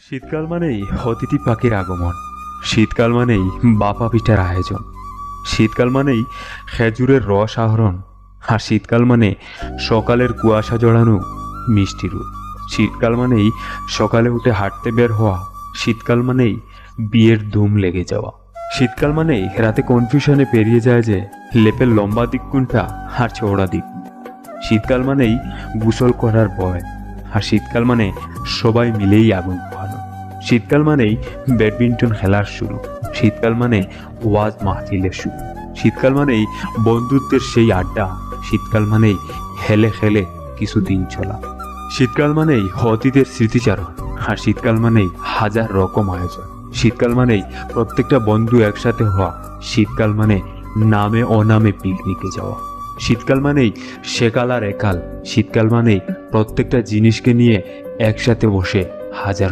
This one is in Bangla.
শীতকাল মানেই অতিথি পাখির আগমন। শীতকাল মানেই বাপা পিঠার আয়োজন। শীতকাল মানেই খেজুরের রস আহরণ। আর শীতকাল মানে সকালের কুয়াশা জড়ানো মিষ্টি রোদ। শীতকাল মানেই সকালে উঠে হাঁটতে বের হওয়া। শীতকাল মানেই বিয়ের ধুম লেগে যাওয়া। শীতকাল মানেই রাতে কনফিউশনে পেরিয়ে যায় যে লেপের লম্বা দিক কোনটা আর চওড়া দিক। শীতকাল মানেই গোসল করার ভয়। আর শীতকাল মানে সবাই মিলেই আগুন পোহানো। শীতকাল মানেই ব্যাডমিন্টন খেলার শুরু। শীতকাল মানে ওয়াজ মাহফিলের শুরু। শীতকাল মানেই বন্ধুত্বের সেই আড্ডা। শীতকাল মানেই হেলে খেলে কিছুদিন চলা। শীতকাল মানেই অতীতের স্মৃতিচারণ। আর শীতকাল মানেই হাজার রকম আয়োজন। শীতকাল মানেই প্রত্যেকটা বন্ধু একসাথে হওয়া। শীতকাল মানে নামে অনামে পিকনিকে যাওয়া। শীতকাল মানেই সেকাল আর একাল। শীতকাল মানেই প্রত্যেকটা জিনিসকে নিয়ে একসাথে বসে হাজার